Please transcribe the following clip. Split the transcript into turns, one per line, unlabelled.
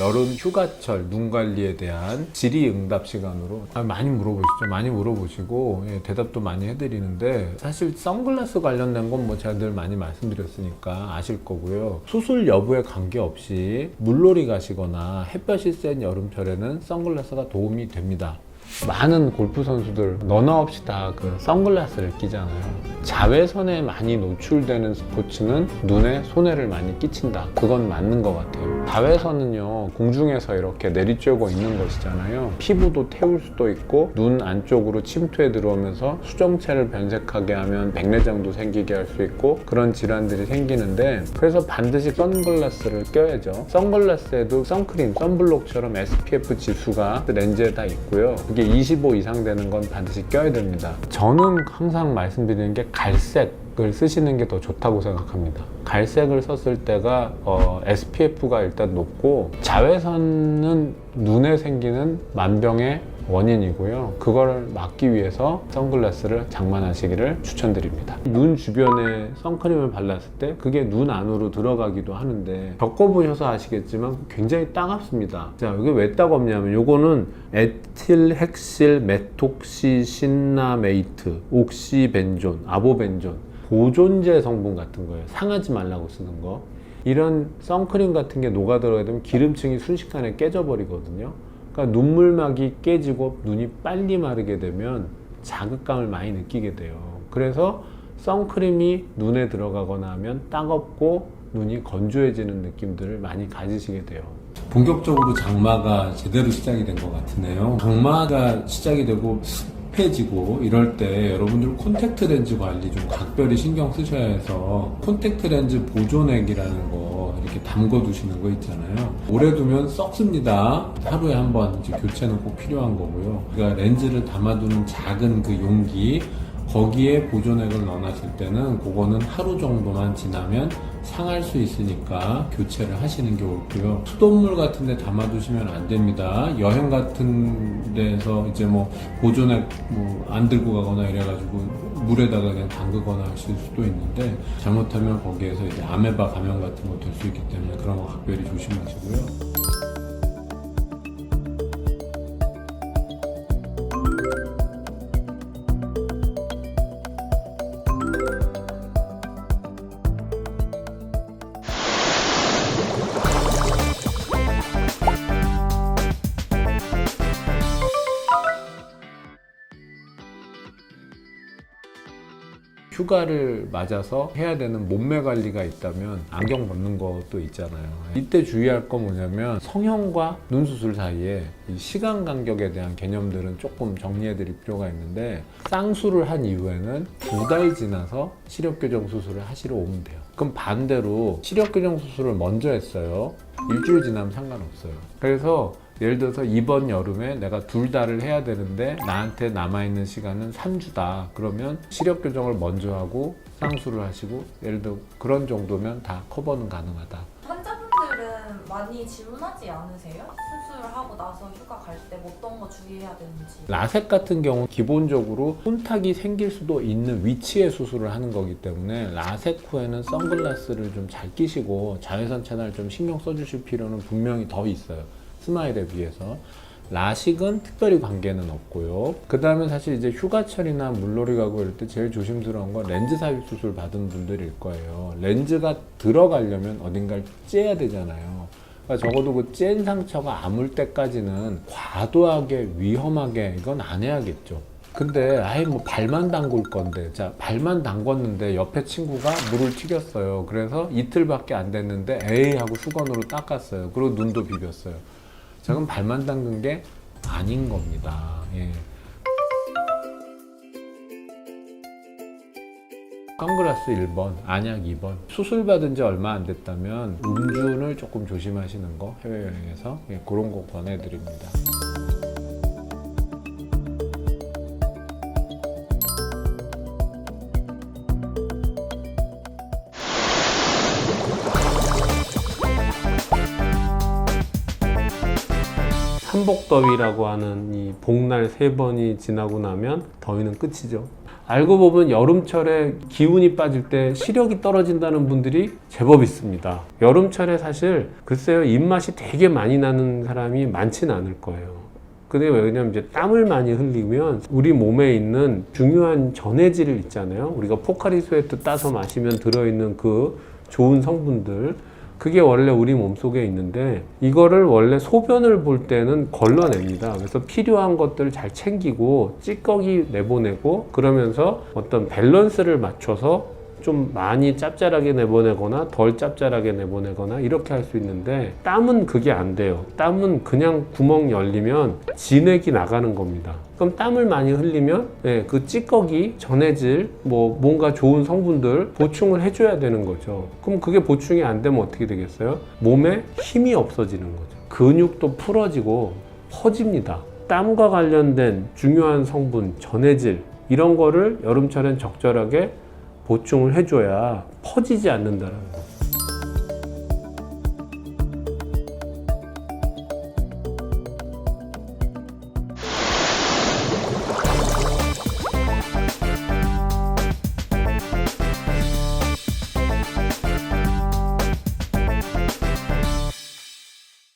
여름 휴가철 눈 관리에 대한 질의응답 시간으로 많이 물어보시죠. 많이 물어보시고 대답도 많이 해드리는데, 사실 선글라스 관련된 건 뭐 제가 늘 많이 말씀드렸으니까 아실 거고요. 수술 여부에 관계없이 물놀이 가시거나 햇볕이 센 여름철에는 선글라스가 도움이 됩니다. 많은 골프 선수들 너나 없이 다 그 선글라스를 끼잖아요. 자외선에 많이 노출되는 스포츠는 눈에 손해를 많이 끼친다. 그건 맞는 것 같아요. 자외선은요, 공중에서 이렇게 내리쬐고 있는 것이잖아요. 피부도 태울 수도 있고 눈 안쪽으로 침투해 들어오면서 수정체를 변색하게 하면 백내장도 생기게 할 수 있고 그런 질환들이 생기는데, 그래서 반드시 선글라스를 껴야죠. 선글라스에도 선크림, 선블록처럼 SPF 지수가 렌즈에 다 있고요. 그게 25 이상 되는 건 반드시 껴야 됩니다. 저는 항상 말씀드리는 게 갈색을 쓰시는 게 더 좋다고 생각합니다. 갈색을 썼을 때가 SPF가 일단 높고, 자외선은 눈에 생기는 만병의 원인이고요. 그걸 막기 위해서 선글라스를 장만하시기를 추천드립니다. 눈 주변에 선크림을 발랐을 때 그게 눈 안으로 들어가기도 하는데, 겪어보셔서 아시겠지만 굉장히 따갑습니다. 자, 이게 왜 따갑냐면, 요거는 에틸헥실 메톡시신나메이트, 옥시벤존, 아보벤존 보존제 성분 같은 거예요. 상하지 말라고 쓰는 거. 이런 선크림 같은 게 녹아 들어가게 되면 기름층이 순식간에 깨져버리거든요. 그러니까 눈물막이 깨지고 눈이 빨리 마르게 되면 자극감을 많이 느끼게 돼요. 그래서 선크림이 눈에 들어가거나 하면 따갑고 눈이 건조해지는 느낌들을 많이 가지시게 돼요. 본격적으로 장마가 제대로 시작이 된 것 같으네요. 장마가 시작이 되고 습해지고 이럴 때 여러분들 콘택트 렌즈 관리 좀 각별히 신경 쓰셔야 해서, 콘택트 렌즈 보존액이라는 거 이렇게 담궈 두시는 거 있잖아요. 오래 두면 썩습니다. 하루에 한 번 이제 교체는 꼭 필요한 거고요. 그러니까 렌즈를 담아두는 작은 그 용기, 거기에 보존액을 넣어놨을 때는 그거는 하루 정도만 지나면 상할 수 있으니까 교체를 하시는 게 옳고요. 수돗물 같은 데 담아두시면 안 됩니다. 여행 같은 데서 이제 뭐 보존액 안 들고 가거나 이래가지고 물에다가 그냥 담그거나 하실 수도 있는데, 잘못하면 거기에서 이제 아메바 감염 같은 거 될 수 있기 때문에 그런 거 각별히 조심하시고요. 휴가를 맞아서 해야 되는 몸매 관리가 있다면 안경 벗는 것도 있잖아요. 이때 주의할 건 뭐냐면, 성형과 눈 수술 사이에 이 시간 간격에 대한 개념들은 조금 정리해 드릴 필요가 있는데, 쌍수를 한 이후에는 2달 지나서 시력교정 수술을 하시러 오면 돼요. 그럼 반대로 시력교정 수술을 먼저 했어요. 일주일 지나면 상관없어요. 그래서 예를 들어서 이번 여름에 내가 2달을 해야 되는데 나한테 남아있는 시간은 3주다. 그러면 시력 교정을 먼저 하고 쌍수를 하시고, 예를 들어 그런 정도면 다 커버는 가능하다.
환자분들은 많이 질문하지 않으세요? 수술을 하고 나서 휴가 갈 때 어떤 거 주의해야 되는지.
라섹 같은 경우는 기본적으로 혼탁이 생길 수도 있는 위치에 수술을 하는 거기 때문에, 라섹 후에는 선글라스를 좀 잘 끼시고 자외선 차단을 좀 신경 써주실 필요는 분명히 더 있어요. 스마일에 비해서. 라식은 특별히 관계는 없고요. 그 다음에 사실 이제 휴가철이나 물놀이 가고 이럴 때 제일 조심스러운 건 렌즈 삽입 수술 받은 분들일 거예요. 렌즈가 들어가려면 어딘가를 째야 되잖아요. 그러니까 적어도 그 쨘 상처가 아물 때까지는 과도하게 위험하게 이건 안 해야겠죠. 근데 아예 뭐 발만 담글 건데, 자 발만 담궜는데 옆에 친구가 물을 튀겼어요. 그래서 이틀밖에 안 됐는데 에이 하고 수건으로 닦았어요. 그리고 눈도 비볐어요. 자, 그럼 발만 담근 게 아닌 겁니다. 예. 선글라스 1번, 안약 2번. 수술 받은 지 얼마 안 됐다면 음주운을 조금 조심하시는 거, 해외여행에서 그런 거 권해드립니다.
삼복더위라고 하는 이 복날 3번이 지나고 나면 더위는 끝이죠. 알고 보면 여름철에 기운이 빠질 때 시력이 떨어진다는 분들이 제법 있습니다. 여름철에 사실 글쎄요, 입맛이 되게 많이 나는 사람이 많지는 않을 거예요. 근데 왜냐면 이제 땀을 많이 흘리면 우리 몸에 있는 중요한 전해질 있잖아요. 우리가 포카리 스웨트 따서 마시면 들어있는 그 좋은 성분들, 그게 원래 우리 몸속에 있는데 이거를 원래 소변을 볼 때는 걸러냅니다. 그래서 필요한 것들을 잘 챙기고 찌꺼기 내보내고 그러면서 어떤 밸런스를 맞춰서 좀 많이 짭짤하게 내보내거나 덜 짭짤하게 내보내거나 이렇게 할 수 있는데 땀은 그게 안 돼요. 땀은 그냥 구멍 열리면 진액이 나가는 겁니다. 그럼 땀을 많이 흘리면 그 찌꺼기, 전해질, 뭔가 좋은 성분들 보충을 해줘야 되는 거죠. 그럼 그게 보충이 안 되면 어떻게 되겠어요? 몸에 힘이 없어지는 거죠. 근육도 풀어지고 퍼집니다. 땀과 관련된 중요한 성분, 전해질 이런 거를 여름철엔 적절하게 보충을 해줘야 퍼지지 않는다는 거.